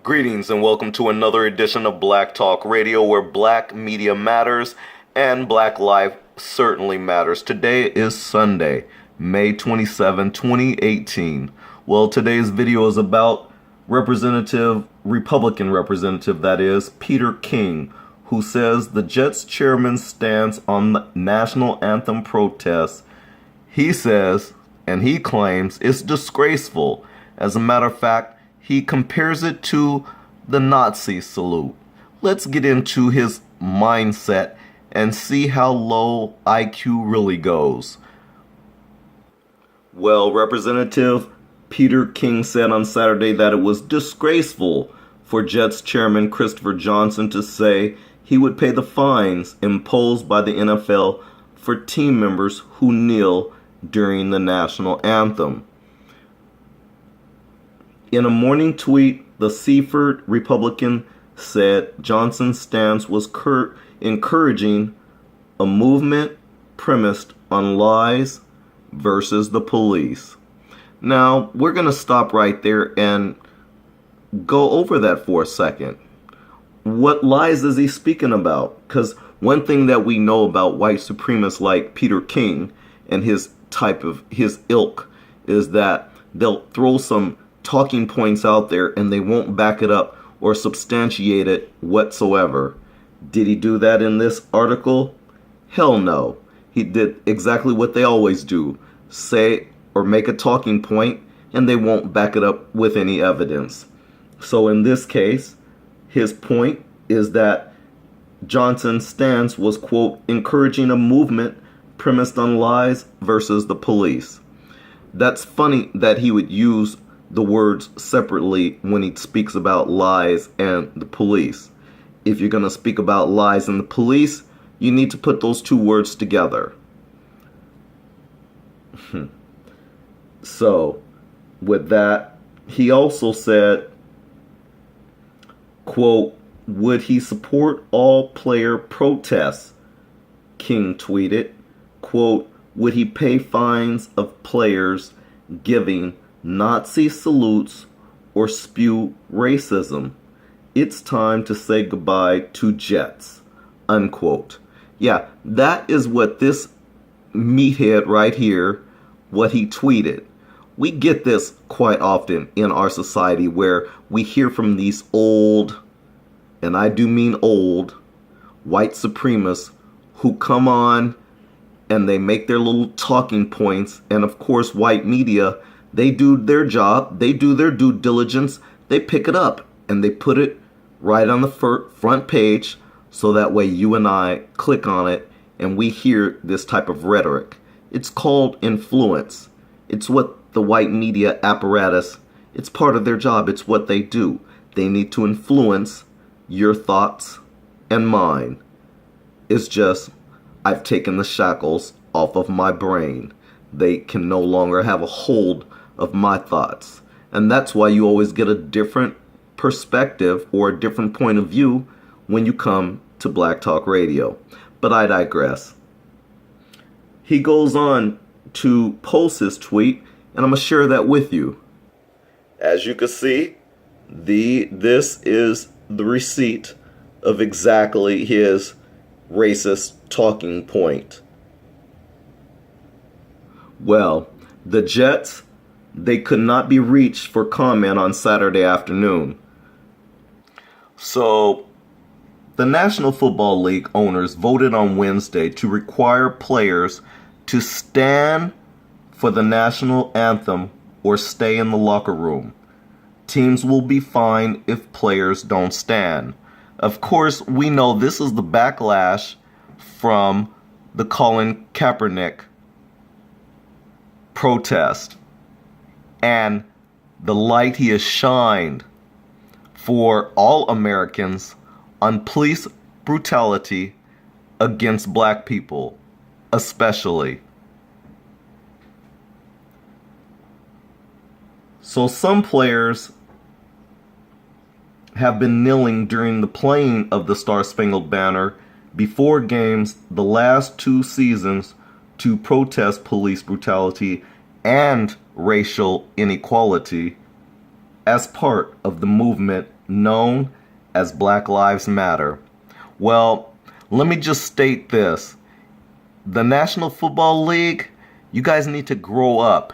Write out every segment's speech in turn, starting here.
Greetings and welcome to another edition of Black Talk Radio, where black media matters and black life certainly matters. Today is Sunday, May 27, 2018. Well, today's video is about Republican representative, that is, Peter King, who says the Jets chairman's stance on the national anthem protests, he says, and he claims, it's disgraceful. As a matter of fact, he compares it to the Nazi salute. Let's get into his mindset and see how low IQ really goes. Well, Representative Peter King said on Saturday that it was disgraceful for Jets chairman Christopher Johnson to say he would pay the fines imposed by the NFL for team members who kneel during the national anthem. In a morning tweet, the Seaford Republican said Johnson's stance was encouraging a movement premised on lies versus the police. Now, we're going to stop right there and go over that for a second. What lies is he speaking about? Because one thing that we know about white supremacists like Peter King and his ilk is that they'll throw some talking points out there and they won't back it up or substantiate it whatsoever. Did he do that in this article? Hell no. He did exactly what they always do. Say or make a talking point and they won't back it up with any evidence. So in this case, his point is that Johnson's stance was, quote, encouraging a movement premised on lies versus the police. That's funny that he would use the words separately when he speaks about lies and the police. If you're going to speak about lies and the police, you need to put those two words together. So, with that, he also said, quote, would he support all player protests? King tweeted, quote, would he pay fines of players giving Nazi salutes or spew racism? It's time to say goodbye to Jets, unquote. Yeah, that is what this meathead right here, what he tweeted. We get this quite often in our society where we hear from these old, and I do mean old, white supremacists who come on and they make their little talking points, and of course white media, they do their job, they do their due diligence, they pick it up and they put it right on the front page so that way you and I click on it and we hear this type of rhetoric. It's called influence. It's what the white media apparatus, it's part of their job, it's what they do. They need to influence your thoughts and mine. It's just, I've taken the shackles off of my brain. They can no longer have a hold of my thoughts. And that's why you always get a different perspective or a different point of view when you come to Black Talk Radio. But I digress. He goes on to post his tweet, and I'm going to share that with you. As you can see, this is the receipt of exactly his racist talking point. Well, the Jets, they could not be reached for comment on Saturday afternoon. So, the National Football League owners voted on Wednesday to require players to stand for the national anthem or stay in the locker room. Teams will be fined if players don't stand. Of course, we know this is the backlash from the Colin Kaepernick protest and the light he has shined for all Americans on police brutality against black people, especially. So some players have been kneeling during the playing of the Star-Spangled Banner before games the last 2 seasons to protest police brutality and racial inequality as part of the movement known as Black Lives Matter. Well, let me just state this. The National Football League, you guys need to grow up.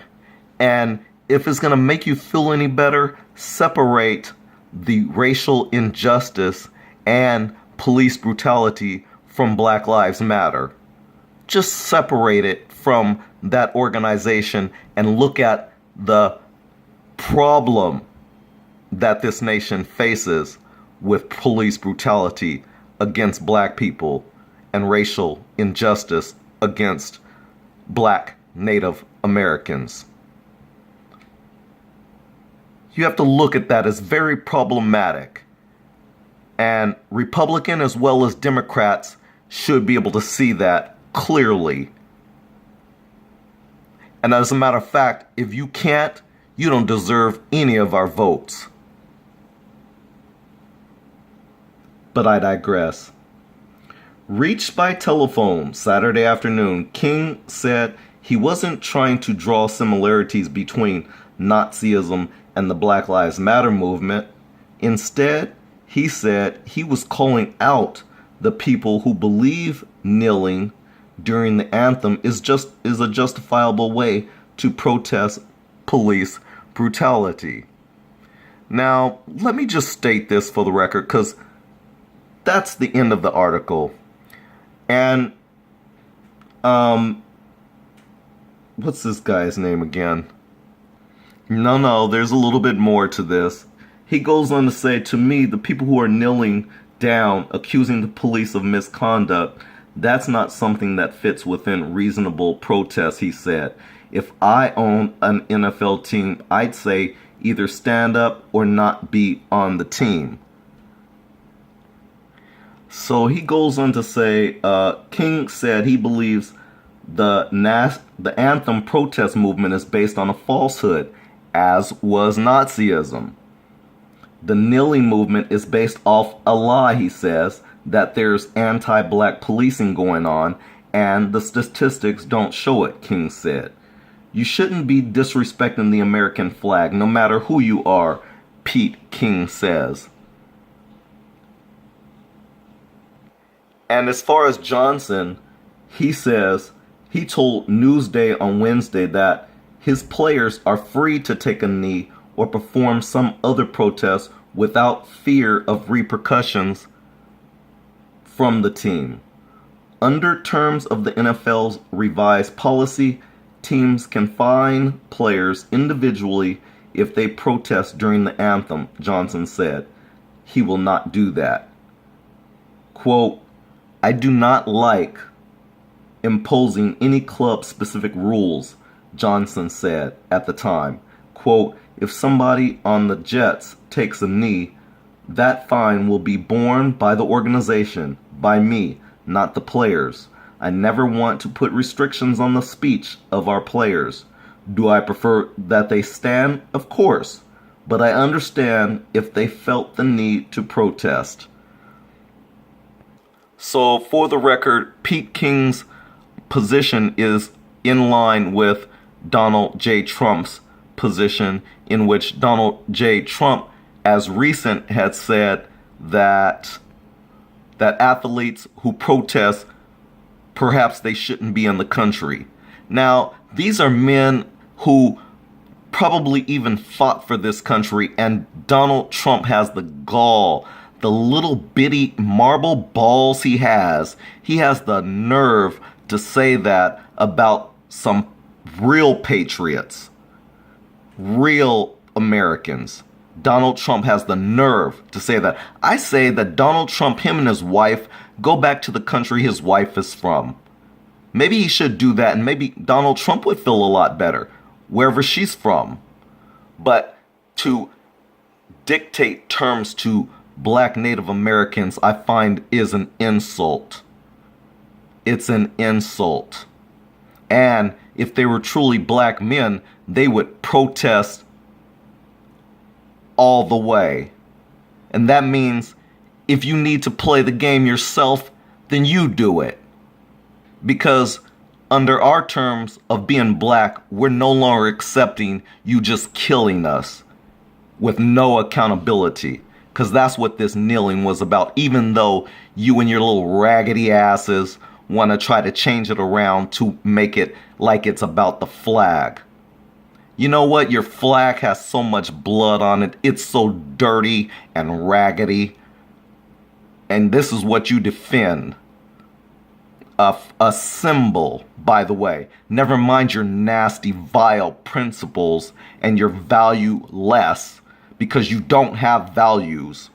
And if it's going to make you feel any better, separate the racial injustice and police brutality from Black Lives Matter. Just separate it from that organization and look at the problem that this nation faces with police brutality against black people and racial injustice against black Native Americans. You have to look at that as very problematic. And Republican as well as Democrats should be able to see that clearly. And as a matter of fact, if you can't, you don't deserve any of our votes. But I digress. Reached by telephone Saturday afternoon, King said he wasn't trying to draw similarities between Nazism and the Black Lives Matter movement. Instead, he said he was calling out the people who believe kneeling during the anthem is a justifiable way to protest police brutality. Now, let me just state this for the record, because that's the end of the article. And what's this guy's name again? No, there's a little bit more to this. He goes on to say, to me, the people who are kneeling down, accusing the police of misconduct, that's not something that fits within reasonable protest, he said. If I owned an NFL team, I'd say either stand up or not be on the team. So he goes on to say, King said he believes the anthem protest movement is based on a falsehood, as was Nazism. The kneeling movement is based off a lie, he says, that there's anti-black policing going on, and the statistics don't show it, King said. You shouldn't be disrespecting the American flag, no matter who you are, Pete King says. And as far as Johnson, he says he told Newsday on Wednesday that his players are free to take a knee or perform some other protest without fear of repercussions from the team. Under terms of the NFL's revised policy, teams can fine players individually if they protest during the anthem, Johnson said. He will not do that. Quote, I do not like imposing any club-specific rules, Johnson said at the time. Quote, if somebody on the Jets takes a knee, that fine will be borne by the organization, by me, not the players. I never want to put restrictions on the speech of our players. Do I prefer that they stand? Of course. But I understand if they felt the need to protest. So, for the record, Pete King's position is in line with Donald J. Trump's position, in which Donald J. Trump, as recent, had said that athletes who protest, perhaps they shouldn't be in the country. Now, these are men who probably even fought for this country, and Donald Trump has the gall, the little bitty marble balls he has the nerve to say that about some real patriots, real Americans. Donald Trump has the nerve to say that. I say that Donald Trump, him and his wife, go back to the country his wife is from. Maybe he should do that, and maybe Donald Trump would feel a lot better wherever she's from. But to dictate terms to black Native Americans, I find, is an insult. It's an insult. And if they were truly black men, they would protest all the way. And that means if you need to play the game yourself, then you do it. Because under our terms of being black, we're no longer accepting you just killing us with no accountability. Because that's what this kneeling was about, even though you and your little raggedy asses want to try to change it around to make it like it's about the flag. You know what? Your flag has so much blood on it. It's so dirty and raggedy. And this is what you defend. A symbol, by the way. Never mind your nasty, vile principles and your valueless, because you don't have values.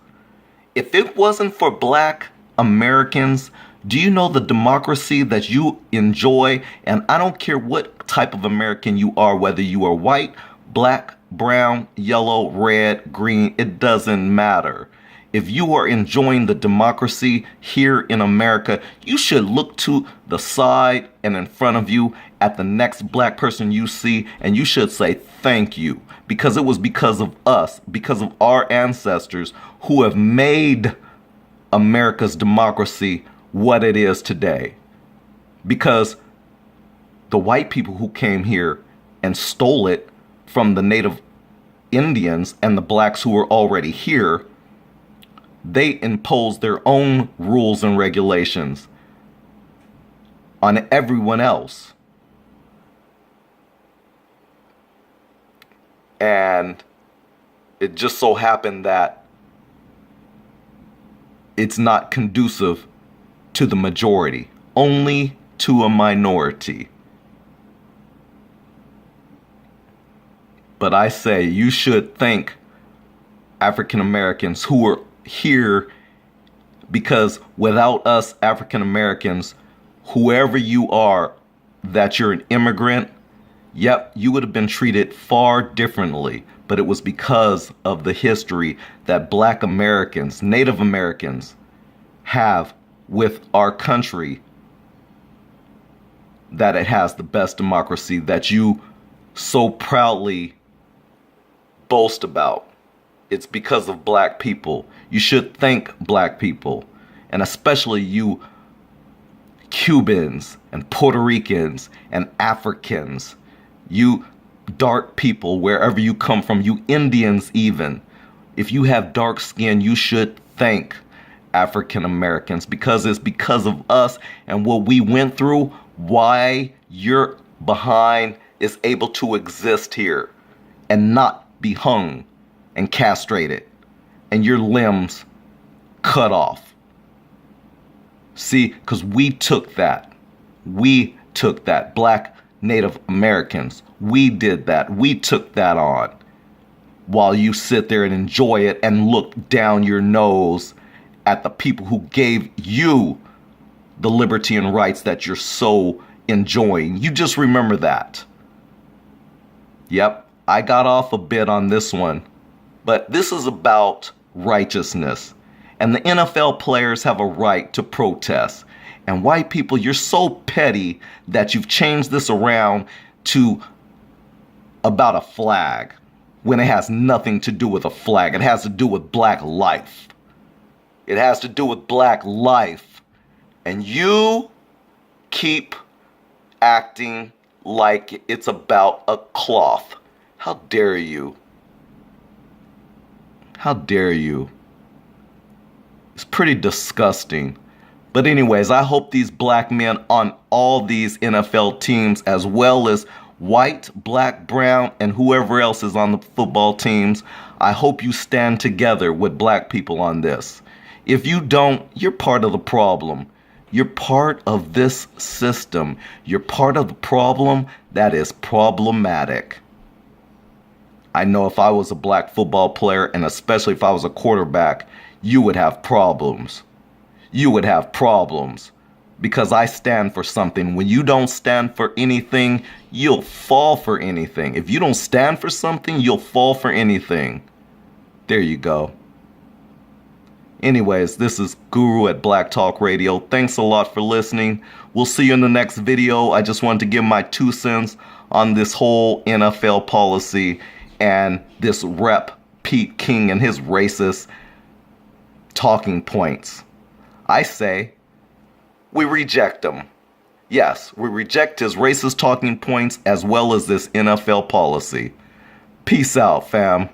If it wasn't for black Americans, do you know the democracy that you enjoy? And I don't care what type of American you are, whether you are white, black, brown, yellow, red, green, it doesn't matter. If you are enjoying the democracy here in America, you should look to the side and in front of you at the next black person you see, and you should say thank you, because it was because of us, because of our ancestors who have made America's democracy what it is today. Because the white people who came here and stole it from the native Indians and the blacks who were already here, they imposed their own rules and regulations on everyone else. And it just so happened that it's not conducive to the majority, only to a minority. But I say you should thank African Americans who were here, because without us African Americans, whoever you are, that you're an immigrant, yep, you would have been treated far differently. But it was because of the history that black Americans, Native Americans, have with our country, that it has the best democracy that you so proudly boast about. It's because of black people. You should thank black people, and especially you Cubans and Puerto Ricans and Africans, you dark people, wherever you come from, you Indians even. If you have dark skin, you should thank African Americans, because it's because of us and what we went through why your behind is able to exist here and not be hung and castrated and your limbs cut off. See, because we took that. We took that. Black Native Americans, we did that. We took that on, while you sit there and enjoy it and look down your nose at the people who gave you the liberty and rights that you're so enjoying. You just remember that. Yep, I got off a bit on this one, but this is about righteousness. And the NFL players have a right to protest. And white people, you're so petty that you've changed this around to about a flag, when it has nothing to do with a flag. It has to do with black life. It has to do with black life. And you keep acting like it's about a cloth. How dare you? How dare you? It's pretty disgusting. But anyways, I hope these black men on all these NFL teams, as well as white, black, brown, and whoever else is on the football teams, I hope you stand together with black people on this. If you don't, you're part of the problem. You're part of this system. You're part of the problem that is problematic. I know if I was a black football player, and especially if I was a quarterback, you would have problems. You would have problems. Because I stand for something. When you don't stand for anything, you'll fall for anything. If you don't stand for something, you'll fall for anything. There you go. Anyways, this is Guru at Black Talk Radio. Thanks a lot for listening. We'll see you in the next video. I just wanted to give my 2 cents on this whole NFL policy and this Rep Pete King and his racist talking points. I say we reject him. Yes, we reject his racist talking points as well as this NFL policy. Peace out, fam.